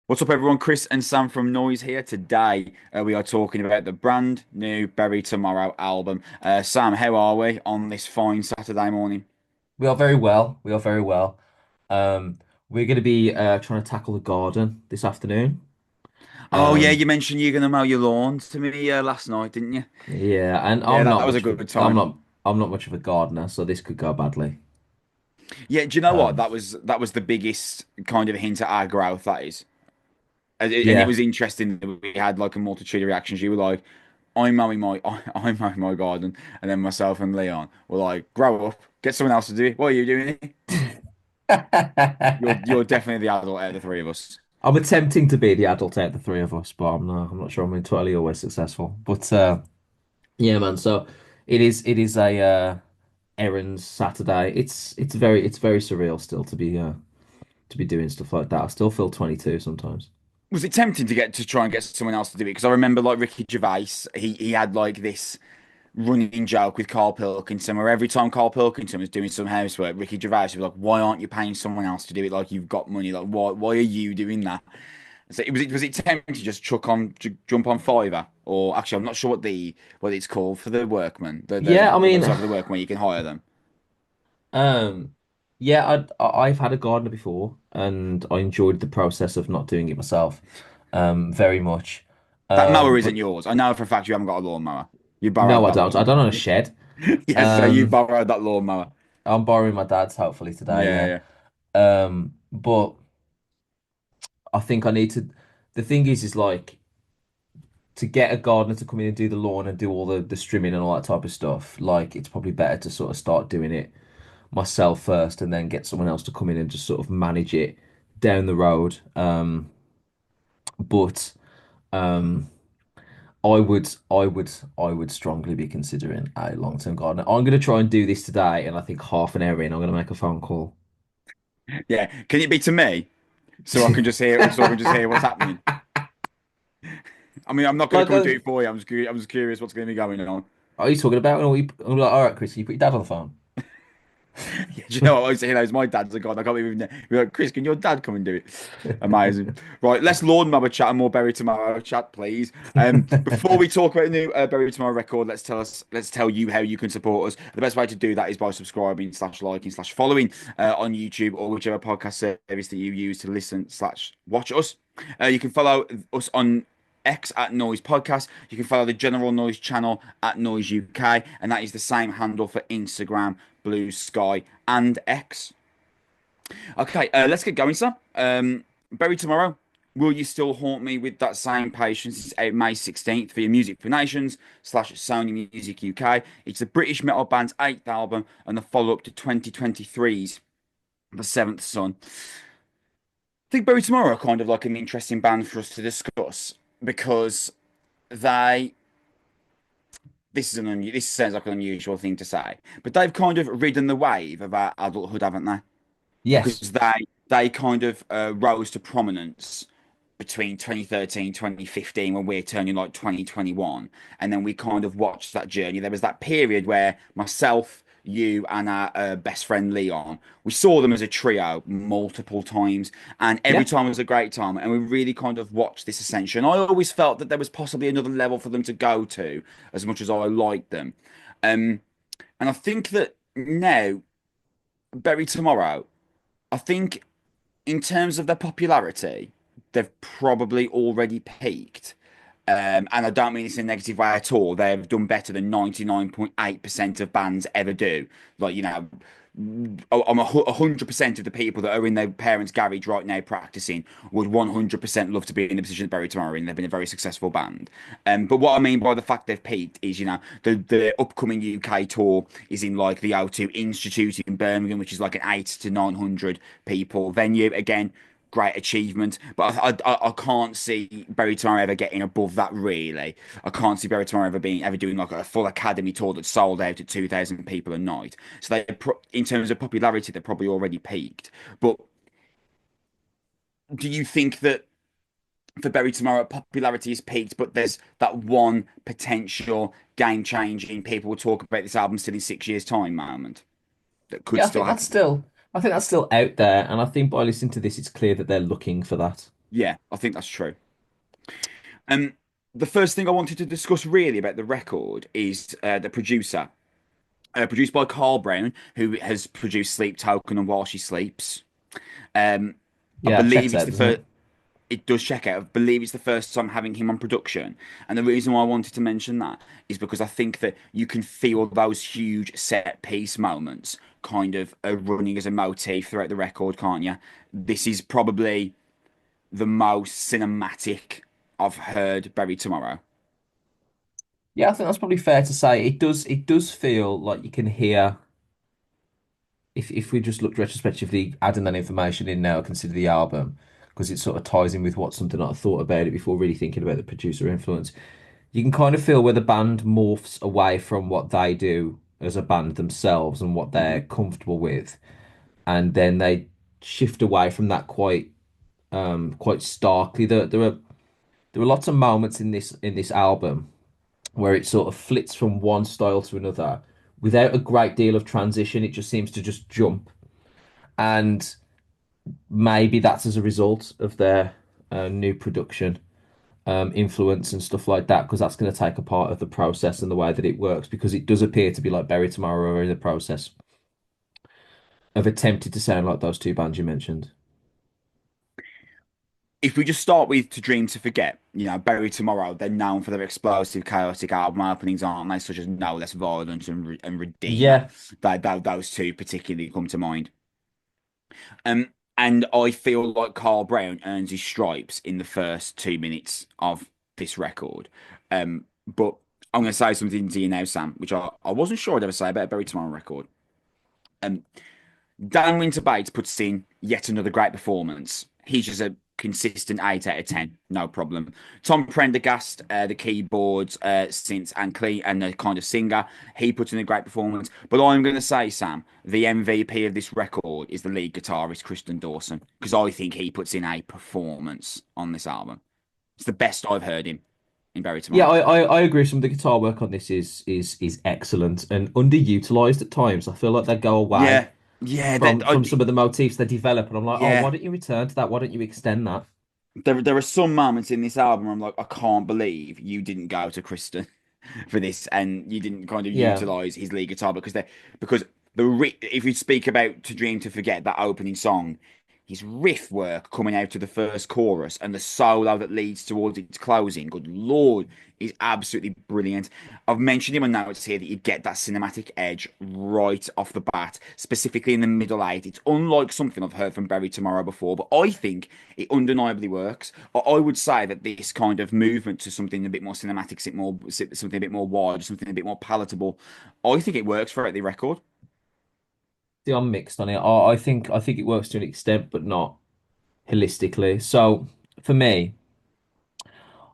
What's up, everyone? Chris and Sam from Noise here. Today, we are talking about the brand new Bury Tomorrow album. Sam, how are we on this fine Saturday morning? We are very well. We are very well. Um, we're going to be trying to tackle the garden this afternoon. Oh, yeah, Um, you mentioned you're going to mow your lawn to me last night, didn't you? yeah, and Yeah, that was a good time. I'm not much of a gardener, so this could go badly. Yeah, do you know what? Um, That was the biggest kind of hint at our growth, that is. And it yeah, was interesting that we had like a multitude of reactions. You were like, I'm mowing my I'm mowing my garden, and then myself and Leon were like, grow up, get someone else to do it. What are you doing? You're definitely the adult out of the three of us. I'm attempting to be the adult out of the three of us, but I'm not sure I'm entirely always successful. But yeah, man. So it is a errands Saturday. It's very surreal still to be doing stuff like that. I still feel 22 sometimes. Was it tempting to get to try and get someone else to do it? Because I remember like Ricky Gervais, he had like this running joke with Carl Pilkington, where every time Carl Pilkington was doing some housework, Ricky Gervais would be like, "Why aren't you paying someone else to do it? Like you've got money. Like why are you doing that?" So was it tempting to just jump on Fiverr, or actually I'm not sure what it's called for the workmen, Yeah, I the mean, website for the workmen where you can hire them. um, yeah, I've had a gardener before, and I enjoyed the process of not doing it myself, very much. That mower But isn't yours. I know for a fact you haven't got a lawnmower. You no, borrowed I that don't. I don't lawnmower. own a shed. Yes, so you Um, borrowed that lawnmower. I'm borrowing my dad's hopefully today. Yeah, Yeah. yeah. But I think I need to. The thing is like to get a gardener to come in and do the lawn and do all the trimming and all that type of stuff. Like it's probably better to sort of start doing it myself first, and then get someone else to come in and just sort of manage it down the road. But um, I would strongly be considering a long-term gardener. I'm going to try and do this today, and I think half an hour in, I'm going to make a phone call. Yeah. Can it be to me so I can just hear what's happening? I mean, I'm not going to Like, come and do it for you. I'm just curious what's going to be going on. are you talking about? And I'm like, all right, Chris, can you put your dad on the phone? Yeah, do you know what I was saying? My dad's a god. I can't even be like, Chris, can your dad come and do it? Amazing. Right, let's lawnmower chat and more Bury Tomorrow chat, please. Before we talk about the new Bury Tomorrow record, let's tell you how you can support us. The best way to do that is by subscribing slash liking slash following on YouTube or whichever podcast service that you use to listen slash watch us. You can follow us on X at Noise Podcast. You can follow the General Noise channel at Noise UK, and that is the same handle for Instagram, Blue Sky, and X. Okay, let's get going, sir. Bury Tomorrow. Will you still haunt me with that same patience? It's out May 16th for your Music for Nations slash Sony Music UK. It's the British metal band's eighth album and the follow up to 2023's The Seventh Son. I think Bury Tomorrow are kind of like an interesting band for us to discuss because they this sounds like an unusual thing to say, but they've kind of ridden the wave of our adulthood, haven't they? Because Yes. they kind of rose to prominence between 2013 2015 when we're turning like 2021, and then we kind of watched that journey. There was that period where myself, you, and our best friend Leon, we saw them as a trio multiple times, and every Yeah. time was a great time, and we really kind of watched this ascension. I always felt that there was possibly another level for them to go to, as much as I liked them. um and I think that now, Bury Tomorrow, I think in terms of their popularity, they've probably already peaked. And I don't mean this in a negative way at all. They've done better than 99.8% of bands ever do. Like, I'm 100% of the people that are in their parents' garage right now practicing would 100% love to be in the position that Barry Tomorrow are in. They've been a very successful band. But what I mean by the fact they've peaked is, the upcoming UK tour is in like the O2 Institute in Birmingham, which is like an 8 to 900 people venue. Again, great achievement, but I can't see Barry Tomorrow ever getting above that. Really, I can't see Barry Tomorrow ever doing like a full academy tour that sold out at 2,000 people a night. So in terms of popularity, they're probably already peaked. But do you think that for Barry Tomorrow, popularity is peaked, but there's that one potential game changing, people will talk about this album still in 6 years' time moment that could Yeah, still happen? I think that's still out there, and I think by listening to this, it's clear that they're looking for that. Yeah, I think that's true. Um, the first thing I wanted to discuss really about the record is the producer, produced by Carl Brown, who has produced Sleep Token and While She Sleeps. Um, I Yeah, it believe checks it's out, the doesn't first. it? It does check out. I believe it's the first time having him on production, and the reason why I wanted to mention that is because I think that you can feel those huge set piece moments kind of running as a motif throughout the record, can't you? This is probably the most cinematic I've heard Buried Tomorrow. Yeah, I think that's probably fair to say. It does feel like you can hear if we just looked retrospectively, adding that information in now, consider the album, because it sort of ties in with what something that I thought about it before really thinking about the producer influence. You can kind of feel where the band morphs away from what they do as a band themselves and what they're Hmm. comfortable with, and then they shift away from that quite starkly. There are lots of moments in this album where it sort of flits from one style to another without a great deal of transition. It just seems to just jump. And maybe that's as a result of their new production influence and stuff like that, because that's going to take a part of the process and the way that it works, because it does appear to be like Berry Tomorrow in the process of attempting to sound like those two bands you mentioned. If we just start with To Dream to Forget, Buried Tomorrow, they're known for their explosive, chaotic album openings, aren't they? Such as No Less Violent and Redeemer. Yeah, Those two particularly come to mind. Um, and I feel like Carl Brown earns his stripes in the first 2 minutes of this record. But I'm going to say something to you now, Sam, which I wasn't sure I'd ever say about a Buried Tomorrow record. Um, Dan Winter Bates puts in yet another great performance. He's just a consistent 8 out of 10, no problem. Tom Prendergast, the keyboards, synths, and clean, and the kind of singer, he puts in a great performance. But I'm going to say, Sam, the MVP of this record is the lead guitarist, Kristen Dawson, because I think he puts in a performance on this album. It's the best I've heard him in Barry yeah, Tomorrow. I agree. Some of the guitar work on this is excellent and underutilized at times. I feel like they go away Yeah, yeah, from some of the motifs they develop, and I'm like, oh, why yeah. don't you return to that? Why don't you extend that? There are some moments in this album where I'm like, I can't believe you didn't go to Kristen for this, and you didn't kind of Yeah. utilize his lead guitar because if you speak about To Dream to Forget, that opening song, his riff work coming out to the first chorus and the solo that leads towards its closing, good lord, is absolutely brilliant. I've mentioned in my notes here that you get that cinematic edge right off the bat, specifically in the middle eight. It's unlike something I've heard from Barry Tomorrow before, but I think it undeniably works. I would say that this kind of movement to something a bit more cinematic, something a bit more wide, something a bit more palatable, I think it works throughout the record. See, I'm mixed on it. I think it works to an extent, but not holistically. So for me,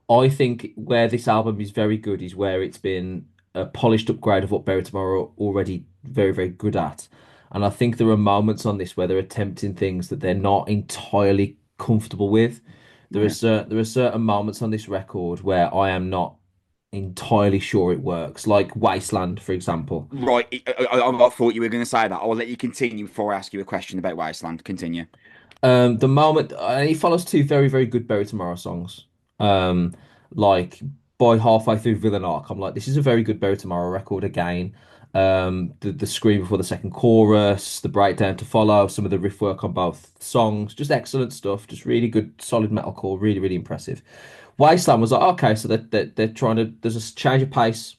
I think where this album is very good is where it's been a polished upgrade of what Berry Tomorrow are already very, very good at. And I think there are moments on this where they're attempting things that they're not entirely comfortable with. Right. There are certain moments on this record where I am not entirely sure it works, like Wasteland, for example. Right. I thought you were going to say that. I'll let you continue before I ask you a question about Wasteland. Continue. The moment and he follows two very, very good Bury Tomorrow songs. Um, like by halfway through Villain Arc, I'm like, this is a very good Bury Tomorrow record again. The scream before the second chorus, the breakdown to follow, some of the riff work on both songs, just excellent stuff. Just really good, solid metalcore, really, really impressive. Wasteland was like, okay, so they're trying to. There's a change of pace.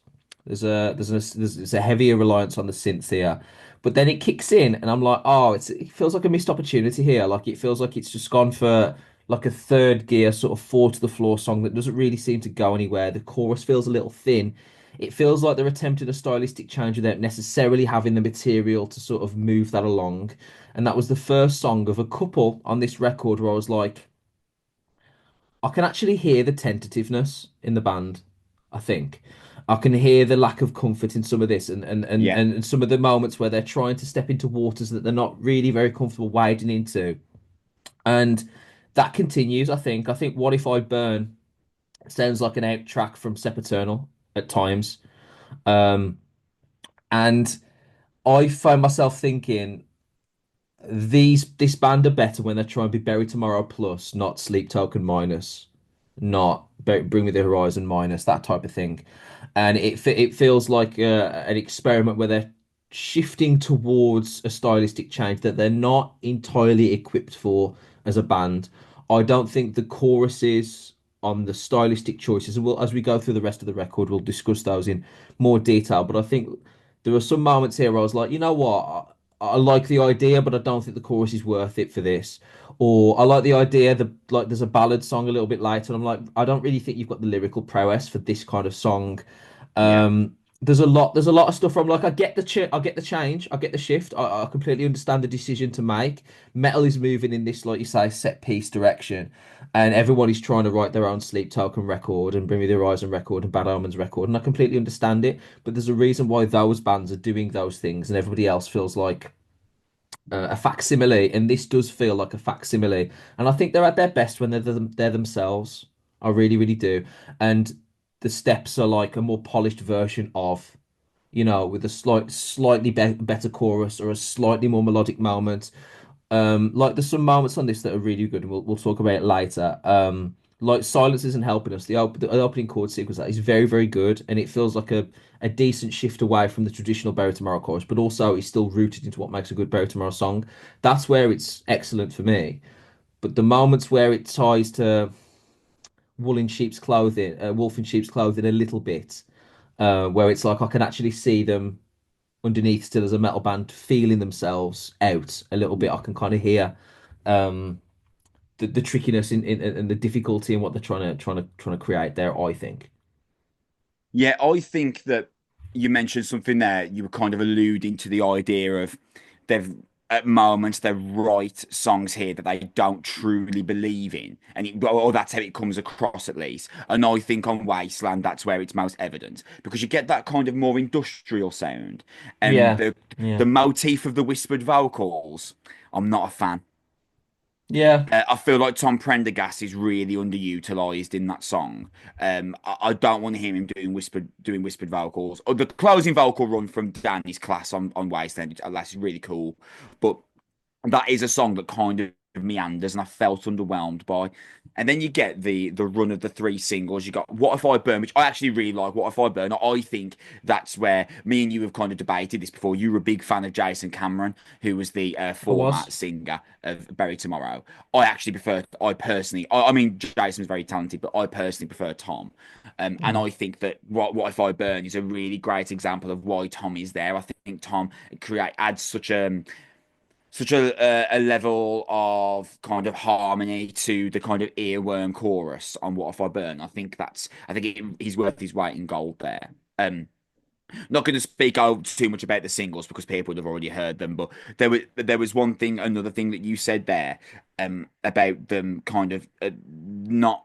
There's a heavier reliance on the synth here. But then it kicks in, and I'm like, oh, it feels like a missed opportunity here. Like it feels like it's just gone for like a third gear sort of four to the floor song that doesn't really seem to go anywhere. The chorus feels a little thin. It feels like they're attempting a stylistic change without necessarily having the material to sort of move that along. And that was the first song of a couple on this record where I was like, I can actually hear the tentativeness in the band, I think. I can hear the lack of comfort in some of this Yeah. and some of the moments where they're trying to step into waters that they're not really very comfortable wading into. And that continues, I think. I think What If I Burn sounds like an out track from Sempiternal at times. Um, and I find myself thinking, this band are better when they try and be Bury Tomorrow plus, not Sleep Token minus, not Bring Me the Horizon minus, that type of thing. And it feels like an experiment where they're shifting towards a stylistic change that they're not entirely equipped for as a band. I don't think the choruses on the stylistic choices, and we'll, as we go through the rest of the record, we'll discuss those in more detail. But I think there are some moments here where I was like, you know what? I like the idea, but I don't think the chorus is worth it for this. Or I like the idea that like there's a ballad song a little bit later, and I'm like, I don't really think you've got the lyrical prowess for this kind of song. Yeah. There's a lot of stuff where I'm like, I get the change, I get the shift, I completely understand the decision to make. Metal is moving in this, like you say, set piece direction, and everyone is trying to write their own Sleep Token record and Bring Me the Horizon record and Bad Omens record, and I completely understand it. But there's a reason why those bands are doing those things, and everybody else feels like a facsimile, and this does feel like a facsimile. And I think they're at their best when they're themselves. I really, really do. And the steps are like a more polished version of, with a slightly better chorus or a slightly more melodic moment. Like there's some moments on this that are really good, and we'll talk about it later. Like Silence Isn't Helping Us. The opening chord sequence that is very, very good, and it feels like a decent shift away from the traditional Bury Tomorrow chorus, but also it's still rooted into what makes a good Bury Tomorrow song. That's where it's excellent for me. But the moments where it ties to wolf in sheep's clothing a little bit, where it's like I can actually see them underneath still as a metal band feeling themselves out a little bit. I can kind of hear um the trickiness in and the difficulty in what they're trying to create there, I think. Yeah, I think that you mentioned something there. You were kind of alluding to the idea of they've at moments they write songs here that they don't truly believe in, and or that's how it comes across at least. And I think on Wasteland that's where it's most evident because you get that kind of more industrial sound, and Yeah, the yeah, motif of the whispered vocals. I'm not a fan. yeah. I feel like Tom Prendergast is really underutilized in that song. I don't want to hear him doing whispered vocals. Or the closing vocal run from Danny's class on Wasteland, that's really cool. But that is a song that kind of meanders and I felt underwhelmed by. And then you get the run of the three singles. You got What If I Burn, which I actually really like. What If I Burn? I think that's where me and you have kind of debated this before. You were a big fan of Jason Cameron, who was the I former was. singer of Bury Tomorrow. I actually prefer. I personally. I mean, Jason's very talented, but I personally prefer Tom. And Mm. I think that What If I Burn is a really great example of why Tom is there. I think Tom adds such a level of kind of harmony to the kind of earworm chorus on What If I Burn. I think he's worth his weight in gold there. Not going to speak out too much about the singles because people would have already heard them, but there was another thing that you said there, about them kind of not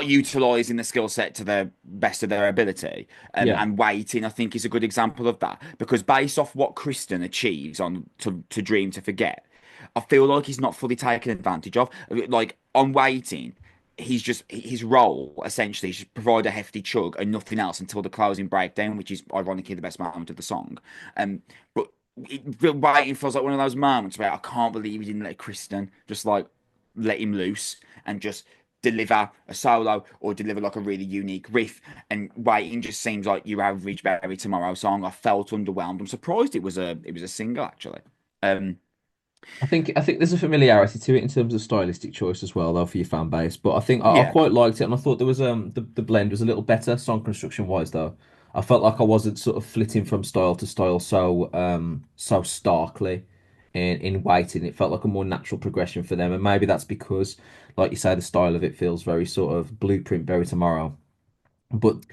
utilizing the skill set to the best of their ability, Yeah. and waiting. I think is a good example of that because based off what Kristen achieves on to Dream to Forget, I feel like he's not fully taken advantage of. Like on waiting, he's just his role essentially is just provide a hefty chug and nothing else until the closing breakdown, which is ironically the best moment of the song. But waiting feels like one of those moments where I can't believe he didn't let Kristen just like let him loose and just deliver a solo or deliver like a really unique riff. And waiting just seems like your average Bury Tomorrow song. I felt underwhelmed. I'm surprised it was a single actually. Um, I think there's a familiarity to it in terms of stylistic choice as well, though, for your fan base. But I think I yeah, quite liked it, and I thought there was the blend was a little better song construction wise, though. I felt like I wasn't sort of flitting from style to style so starkly in waiting. It felt like a more natural progression for them, and maybe that's because, like you say, the style of it feels very sort of blueprint Bury Tomorrow. But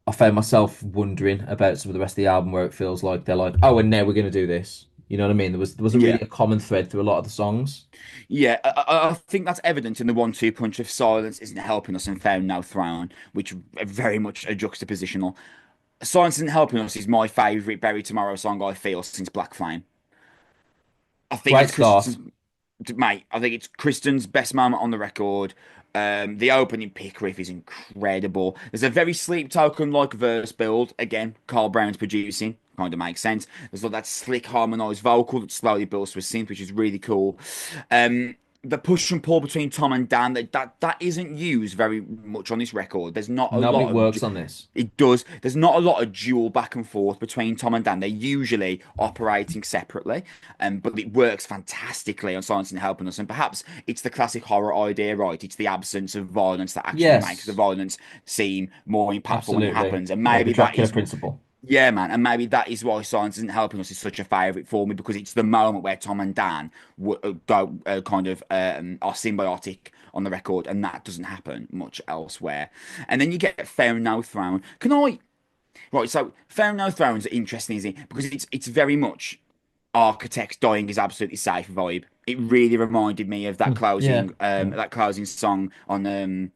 I found myself wondering about some of the rest of the album where it feels like they're like, oh, and now we're gonna do this. You know what I mean? There wasn't really yeah. a common thread through a lot of the songs. Yeah, I think that's evident in the 1-2 punch of Silence Isn't Helping Us and Found No Throne, which are very much a juxtapositional. Silence Isn't Helping Us is my favourite Bury Tomorrow song I feel since Black Flame. I think Great it's start. Kristen's, mate, I think it's Kristen's best moment on the record. The opening pick riff is incredible. There's a very Sleep Token like verse build. Again, Carl Brown's producing. Kind of makes sense. There's like that slick harmonized vocal that slowly builds to a synth, which is really cool. The push and pull between Tom and Dan that isn't used very much on this record. There's not a No, but lot it of works on this. it does. There's not a lot of dual back and forth between Tom and Dan. They're usually operating separately, but it works fantastically on Silence and Helping Us. And perhaps it's the classic horror idea, right? It's the absence of violence that actually makes the Yes, violence seem more impactful when it absolutely. happens. And Yeah, the maybe that Dracula is principle. yeah, man, and maybe that is why Silence Isn't Helping Us is such a favourite for me because it's the moment where Tom and Dan go kind of are symbiotic on the record, and that doesn't happen much elsewhere. And then you get Fair No Throne. Can I right? So Fair No Throne's interesting, isn't it? Because it's very much Architects Dying is Absolutely Safe vibe. It really reminded me of Hmm. Yeah, yeah. that closing song on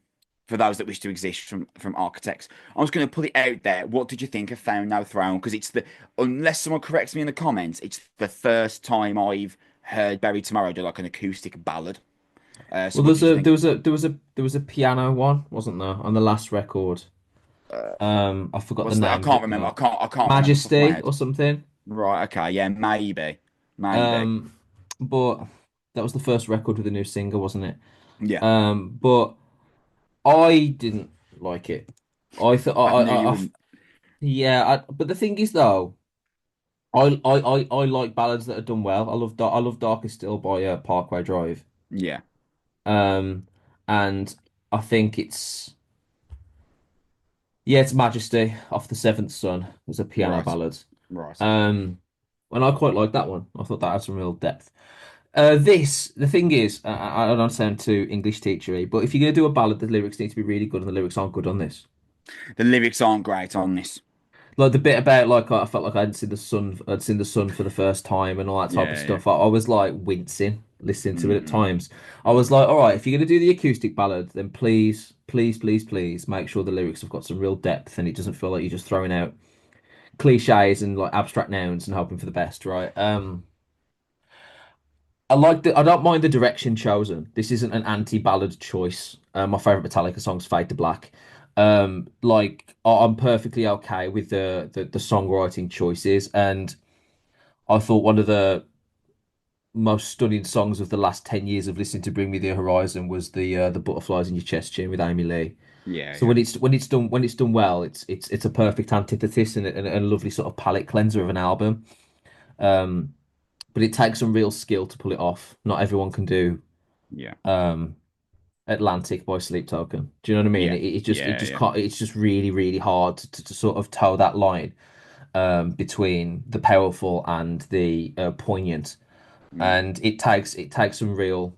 For Those That Wish to Exist from Architects. I was going to put it out there. What did you think of Found No Throne? Because it's the unless someone corrects me in the comments, it's the first time I've heard Barry Tomorrow do like an acoustic ballad. So Well, what did you think? there was a piano one, wasn't there, on the last record? I forgot the What's that? I name of can't it remember. now. I can't remember off the top of my Majesty head. or something. Right. Okay. Yeah. Maybe. Maybe. Um, but that was the first record with a new singer, wasn't it? Yeah. But I didn't like it. I thought I knew you wouldn't. yeah. But the thing is though, I like ballads that are done well. I love Darkest Still by Parkway Drive. Yeah. Um, and I think it's Majesty off the Seventh Son was a piano Right. ballad. Right. Um, and I quite like that one. I thought that had some real depth. The thing is, I don't sound too English teachery, but if you're gonna do a ballad, the lyrics need to be really good, and the lyrics aren't good on this. The lyrics aren't great on this. Like the bit about like I felt like I'd seen the sun for the first time and all that type of Yeah. Yeah. stuff. I was like wincing listening to it at Mm-mm. times. I was like, all right, if you're gonna do the acoustic ballad, then please, please, please, please make sure the lyrics have got some real depth and it doesn't feel like you're just throwing out cliches and like abstract nouns and hoping for the best, right? I don't mind the direction chosen. This isn't an anti-ballad choice. My favorite Metallica song's Fade to Black. I'm perfectly okay with the songwriting choices, and I thought one of the most stunning songs of the last 10 years of listening to Bring Me the Horizon was the Butterflies in Your Chest tune with Amy Lee. Yeah. So Yeah. when it's done well, it's a perfect antithesis and a lovely sort of palate cleanser of an album. Um, but it takes some real skill to pull it off. Not everyone can do Yeah. um Atlantic by Sleep Token. Do you know what I mean? Yeah. It Yeah. just Yeah. can't, it's just really, really hard to sort of toe that line between the powerful and the poignant. Mm. And it takes some real,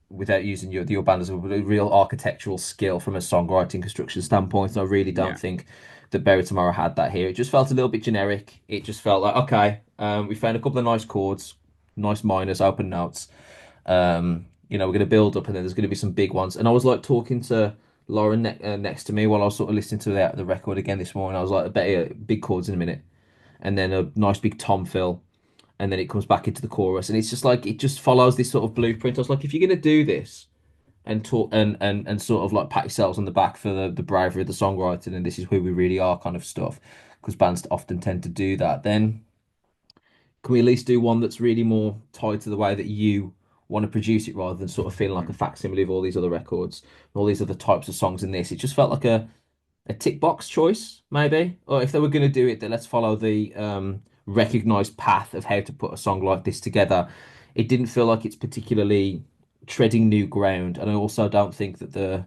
without using your band as a real architectural skill from a songwriting construction standpoint. And I really don't Yeah. think that Bury Tomorrow had that here. It just felt a little bit generic. It just felt like, okay, we found a couple of nice chords, nice minors, open notes. We're going to build up and then there's going to be some big ones. And I was like talking to Lauren next to me while I was sort of listening to the record again this morning. I was like, I bet you big chords in a minute. And then a nice big tom fill and then it comes back into the chorus, and it's just like it just follows this sort of blueprint. I was like, if you're gonna do this and talk and sort of like pat yourselves on the back for the bravery of the songwriting, and this is who we really are, kind of stuff, because bands often tend to do that. Then can we at least do one that's really more tied to the way that you want to produce it, rather than sort of feeling like a Mm. facsimile of all these other records, and all these other types of songs in this? It just felt like a tick box choice, maybe. Or if they were going to do it, then let's follow the recognized path of how to put a song like this together. It didn't feel like it's particularly treading new ground, and I also don't think that the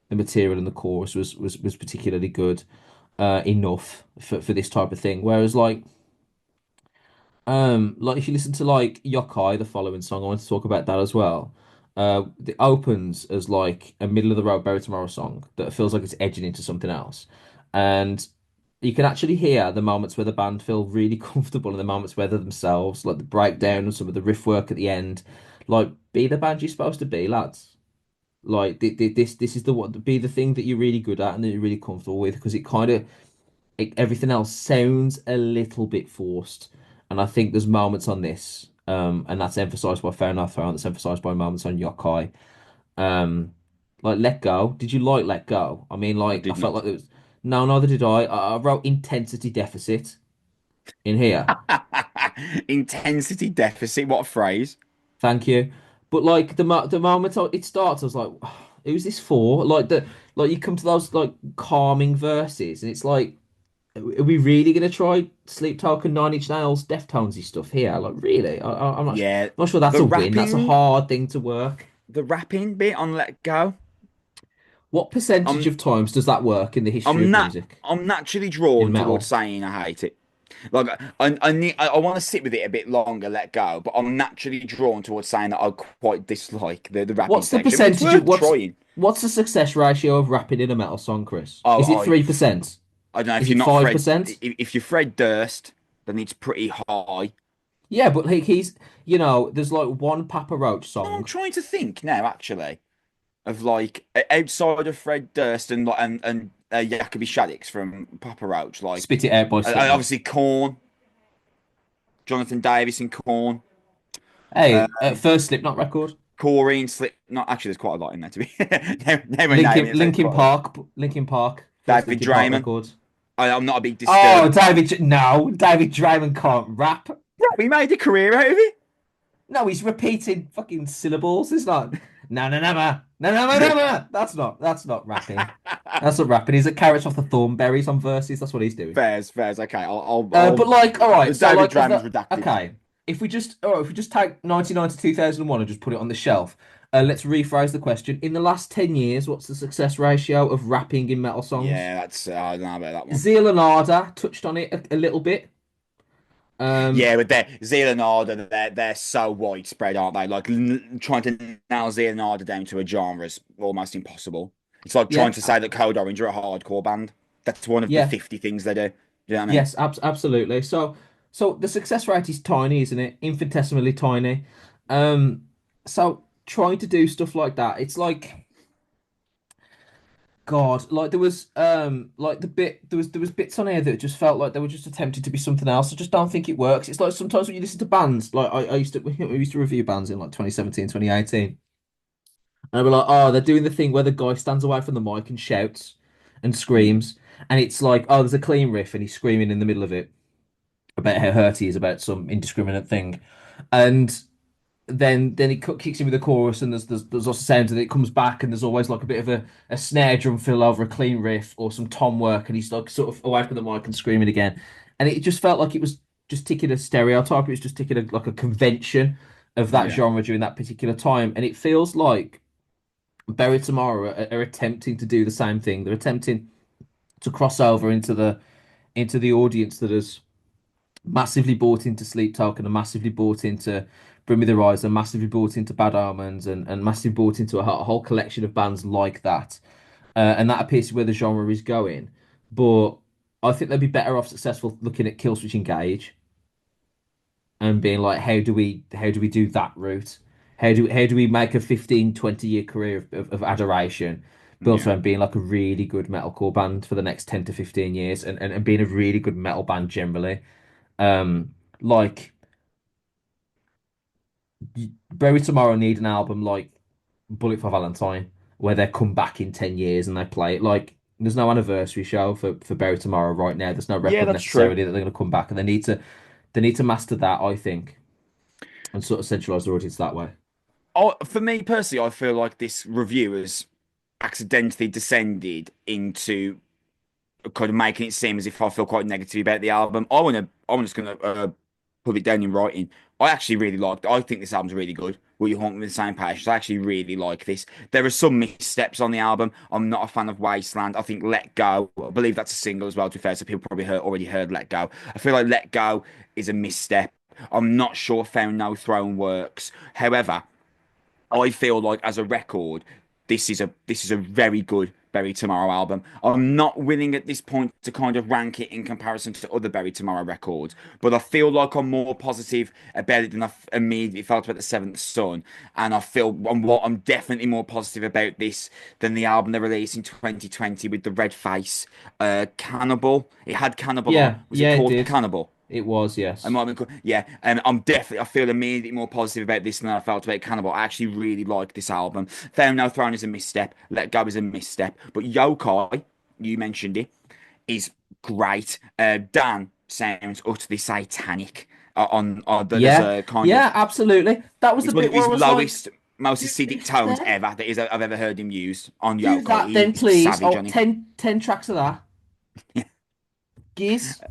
material in the chorus was particularly good enough for this type of thing. Whereas like if you listen to like Yokai, the following song, I want to talk about that as well. It opens as like a middle of the road Bury Tomorrow song that feels like it's edging into something else. And you can actually hear the moments where the band feel really comfortable and the moments where they're themselves, like the Yeah. breakdown and some of the riff work at the end. Like, be the band you're supposed to be, lads. Like this is the what be the thing that you're really good at and that you're really comfortable with, because everything else sounds a little bit forced. And I think there's moments on this, and that's emphasized by Fair Enough Throne, that's emphasized by moments on Yokai, Like Let Go. Did you like Let Go? I mean, I like I did felt not. like it was. No, neither did I. I wrote intensity deficit in here. Intensity deficit. What a phrase. Thank you. But like the moment it starts, I was like, who's this for? Like you come to those like calming verses, and it's like, are we really gonna try Sleep Talk and Nine Inch Nails Deftonesy stuff here? Like really? Yeah, I'm not sure that's the a win. That's a rapping, hard thing to work. the rapping bit on Let Go. What percentage I'm of times does that work in the history I'm of not music I'm naturally in drawn towards metal? saying I hate it. Like I want to sit with it a bit longer, let go, but I'm naturally drawn towards saying that I quite dislike the rapping What's the section. But it's percentage of worth trying. what's the success ratio of rapping in a metal song, Chris? Oh, Is it 3%? I don't know if Is you're it not Fred. 5%? If you're Fred Durst, then it's pretty high. Yeah, but like there's like one Papa Roach No, I'm song. trying to think now, actually, of like outside of Fred Durst and Jacoby Shaddix from Papa Roach, like Spit It Out by Slipknot. obviously Corn, Jonathan Davis and Corn, Hey, first Slipknot record. Coreen, Slip. Not actually, there's quite a lot in there to be. Now we're naming it, so it's Linkin quite a lot. Park, Linkin Park, first David Linkin Park Drayman. record. I'm not a big Oh, Disturbed. No, David Draymond can't rap. Yeah, we made a career out of it. No, he's repeating fucking syllables. It's not. No, no, no, no, no, no, no, no. That's not rapping. That's not rapping. He's a carrots off the thornberries on verses. That's what he's doing. Fairs. Okay, I'll. But like, all right. So David like, of Drayman's the redacted. okay, if we just take 1990 to 2001 and just put it on the shelf. Let's rephrase the question. In the last 10 years, what's the success ratio of rapping in metal songs? Yeah, that's I don't know about that one. Zeal and Ardor touched on it a little bit. Um, Yeah, but they're Zealand and they're so widespread, aren't they? Like trying to nail Zealand down to a genre is almost impossible. It's like trying yeah, to say that Code Orange are a hardcore band. That's one of the yeah, 50 things they do. You know what I mean? yes, absolutely. So the success rate is tiny, isn't it? Infinitesimally tiny. Um, so trying to do stuff like that, it's like. God, like there was like there was bits on here that just felt like they were just attempting to be something else. I just don't think it works. It's like sometimes when you listen to bands, like I used to we used to review bands in like 2017, 2018, and I'd be like, oh, they're doing the thing where the guy stands away from the mic and shouts and Mm. screams, and it's like, oh, there's a clean riff and he's screaming in the middle of it about how hurt he is about some indiscriminate thing. And then it kicks in with the chorus and there's lots of sounds and it comes back and there's always like a bit of a snare drum fill over a clean riff or some tom work and he's like sort of away from the mic and screaming again and it just felt like it was just ticking a stereotype, it was just ticking like a convention of that Yeah. genre during that particular time, and it feels like Bury Tomorrow are attempting to do the same thing. They're attempting to cross over into the audience that has massively bought into Sleep Talk and are massively bought into Bring Me the Horizon, massively bought into Bad Omens, and massively bought into a whole collection of bands like that. And that appears to be where the genre is going. But I think they'd be better off successful looking at Killswitch Engage and being like, how do we do that route? How do we make a 15, 20 year career of adoration built Yeah. around being like a really good metalcore band for the next 10 to 15 years and being a really good metal band generally. Like Bury Tomorrow need an album like Bullet for Valentine, where they come back in 10 years and they play it. Like, there's no anniversary show for Bury Tomorrow right now. There's no Yeah, record that's true. necessarily that they're going to come back, and they need to master that, I think, and sort of centralize the audience that way. For me personally, I feel like this review has accidentally descended into kind of making it seem as if I feel quite negative about the album. I'm just gonna put it down in writing. I actually really liked it. I think this album's really good. Will you haunt me with the same passion? I actually really like this. There are some missteps on the album. I'm not a fan of Wasteland. I think Let Go, I believe that's a single as well, to be fair, so people probably already heard Let Go. I feel like Let Go is a misstep. I'm not sure Found No Throne works. However, I feel like as a record, this is a very good Berry Tomorrow album. I'm not willing at this point to kind of rank it in comparison to other Berry Tomorrow records, but I feel like I'm more positive about it than I immediately felt about the Seventh Son, and I'm definitely more positive about this than the album they released in 2020 with the Red Face, Cannibal. It had Cannibal on. Yeah, Was it yeah, it called did. Cannibal? It was, I yes. might be, yeah. I'm definitely. I feel immediately more positive about this than I felt about Cannibal. I actually really like this album. Fair No Throne is a misstep. Let Go is a misstep. But Yokai, you mentioned it, is great. Dan sounds utterly satanic. There's Yeah, a kind of yeah, absolutely. That was the it's one bit of where I his was like, lowest, most do acidic this tones then. ever I've ever heard him use on Do Yokai. that then, He's please. savage Oh, on it. 10 tracks of that. Geez,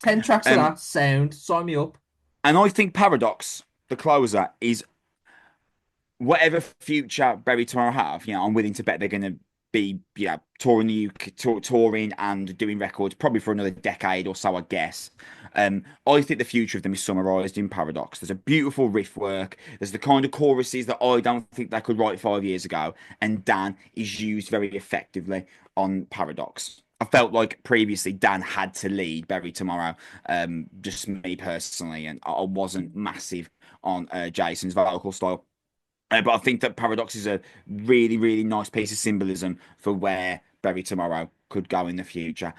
10 tracks of Um, that. Sound. Sign me up. and I think Paradox, the closer, is whatever future Berry Tomorrow have, I'm willing to bet they're going to be, touring the UK, touring and doing records probably for another decade or so, I guess. I think the future of them is summarized in Paradox. There's a beautiful riff work. There's the kind of choruses that I don't think they could write 5 years ago, and Dan is used very effectively on Paradox. I felt like previously Dan had to lead Berry Tomorrow, just me personally, and I wasn't massive on Jason's vocal style. But I think that Paradox is a really, really nice piece of symbolism for where Bury Tomorrow could go in the future.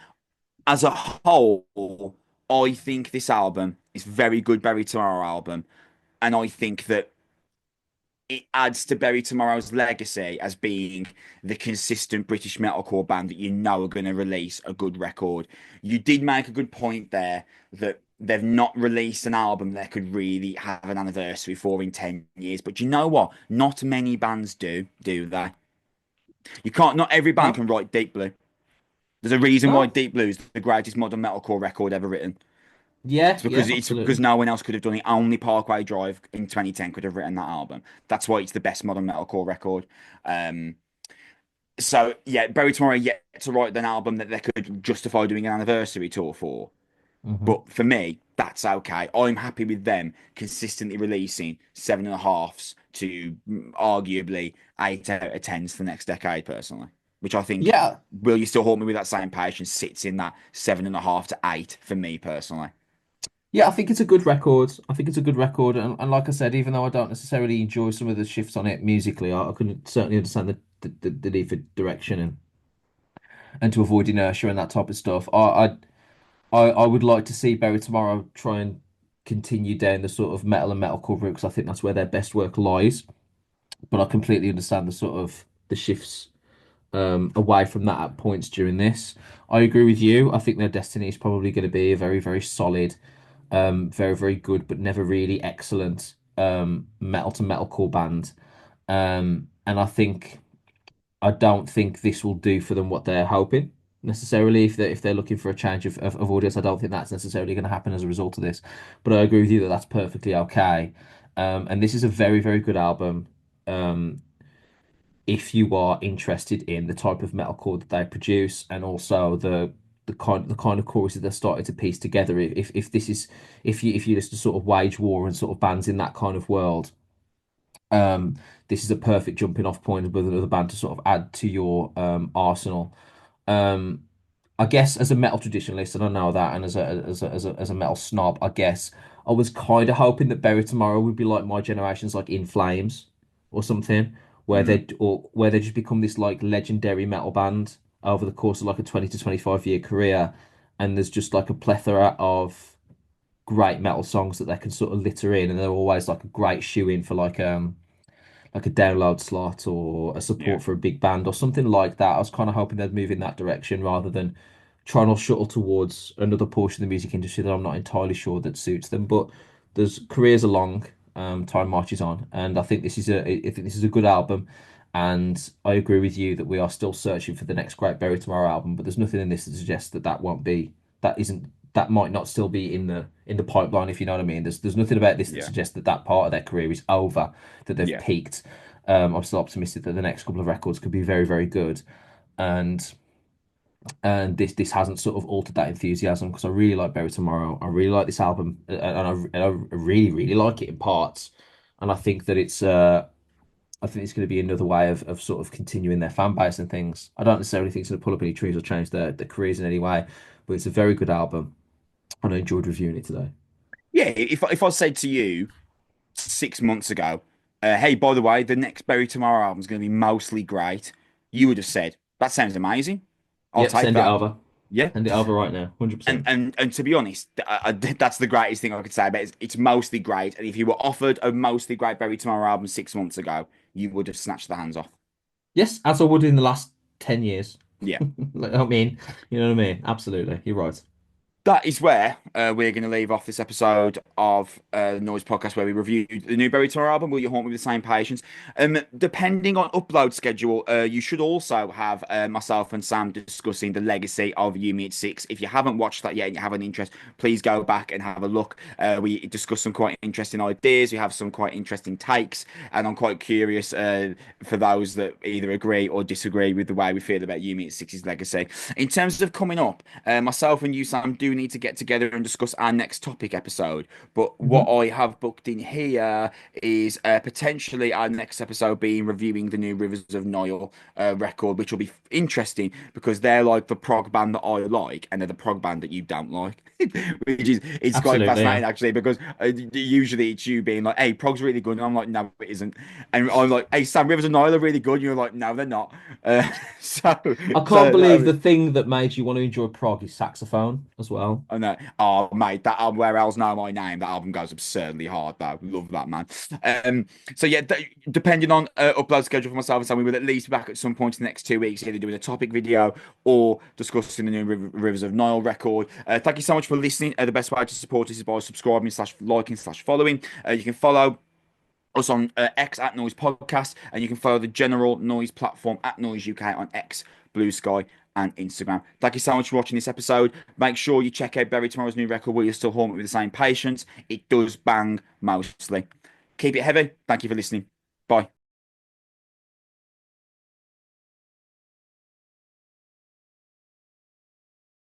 As a whole, I think this album is very good Bury Tomorrow album, and I think that it adds to Bury Tomorrow's legacy as being the consistent British metalcore band that you know are going to release a good record. You did make a good point there that they've not released an album that could really have an anniversary for in 10 years. But you know what? Not many bands do they? You can't, not every band No, can write Deep Blue. There's a reason why no. Deep Blue is the greatest modern metalcore record ever written. Yeah, yeah, It's because absolutely. no one else could have done it. Only Parkway Drive in 2010 could have written that album. That's why it's the best modern metalcore record. Um, so yeah, Bury Tomorrow yet to write an album that they could justify doing an anniversary tour for. Hmm. But for me, that's okay. I'm happy with them consistently releasing seven and a halves to arguably 8 out of 10s for the next decade, personally. Which I think, Yeah, will you still hold me with that same patience? Sits in that 7.5 to 8 for me personally. yeah, I think it's a good record. I think it's a good record. And like I said, even though I don't necessarily enjoy some of the shifts on it musically, I can certainly understand the need for direction and to avoid inertia and that type of stuff. I would like to see Bury Tomorrow try and continue down the sort of metal and metalcore route because I think that's where their best work lies. But I completely understand the sort of the shifts away from that at points during this. I agree with you. I think their destiny is probably going to be a very, very solid, very, very good, but never really excellent metal to metalcore band. And I don't think this will do for them what they're hoping necessarily. If they're looking for a change of audience, I don't think that's necessarily going to happen as a result of this. But I agree with you that that's perfectly okay. And this is a very, very good album. Um, if you are interested in the type of metalcore that they produce and also the kind of choruses they're starting to piece together. If this is if you listen to sort of Wage War and sort of bands in that kind of world, um, this is a perfect jumping off point with another band to sort of add to your arsenal. Um, I guess as a metal traditionalist, and I know that, and as a metal snob, I guess I was kind of hoping that Bury Tomorrow would be like my generation's like In Flames or something, Mm, where they just become this like legendary metal band over the course of like a 20 to 25 year career, and there's just like a plethora of great metal songs that they can sort of litter in, and they're always like a great shoe in for like a download slot or a yeah, support for a big band or something like that. I was kind of hoping they'd move in that direction rather than trying to shuttle towards another portion of the music industry that I'm not entirely sure that suits them. But there's careers are long, time marches on, and I think this is a good album. And I agree with you that we are still searching for the next great Bury Tomorrow album, but there's nothing in this that suggests that that might not still be in the pipeline, if you know what I mean. There's nothing about this that yeah, suggests that that part of their career is over, that they've yeah, peaked. I'm still optimistic that the next couple of records could be very, very good, and this hasn't sort of altered that enthusiasm because I really like Bury Tomorrow. I really like this album, and I really, really like it in parts, and I think it's going to be another way of sort of continuing their fan base and things. I don't necessarily think it's going to pull up any trees or change their careers in any way, but it's a very good album, and I enjoyed reviewing it today. yeah. If I said to you 6 months ago, hey, by the way, the next Bury Tomorrow album is going to be mostly great, you would have said that sounds amazing. I'll Yep, take send it that. over. Yeah. Hand it over right now, And 100%. and to be honest, that's the greatest thing I could say about it. It's mostly great. And if you were offered a mostly great Berry Tomorrow album 6 months ago, you would have snatched the hands off. Yes, as I would in the last 10 years. Yeah. I mean, you know what I mean? Absolutely. You're right. That is where we're going to leave off this episode of the Noise Podcast, where we reviewed the new Berry Tour album. Will you haunt me with the same patience? Depending on upload schedule, you should also have myself and Sam discussing the legacy of You Me at Six. If you haven't watched that yet and you have an interest, please go back and have a look. We discuss some quite interesting ideas. We have some quite interesting takes, and I'm quite curious for those that either agree or disagree with the way we feel about You Me at Six's legacy. In terms of coming up, myself and you, Sam, do need to get together and discuss our next topic episode. But what Hmm. I have booked in here is potentially our next episode being reviewing the new Rivers of Nile record, which will be interesting because they're like the prog band that I like, and they're the prog band that you don't like, which is it's quite Absolutely, fascinating yeah. because usually it's you being like, "Hey, prog's really good," and I'm like, "No, it isn't," and I'm like, "Hey, Sam, Rivers of Nile are really good," and you're like, "No, they're not." Uh, so, I can't believe so the thing that made you want to enjoy prog is saxophone as well. I know. Oh, mate, that album, Where Else Know My Name, that album goes absurdly hard, though. Love that, man. Um, so, yeah, depending on upload schedule for myself and Sam, we will at least be back at some point in the next 2 weeks, either doing a topic video or discussing the new Rivers of Nile record. Thank you so much for listening. The best way to support us is by subscribing, slash liking, slash following. You can follow us on X at Noise Podcast, and you can follow the general noise platform at Noise UK on X, Blue Sky, and Instagram. Thank you so much for watching this episode. Make sure you check out Berry Tomorrow's new record, Will You Still Haunt Me with the Same Patience. It does bang mostly. Keep it heavy. Thank you for listening. Bye.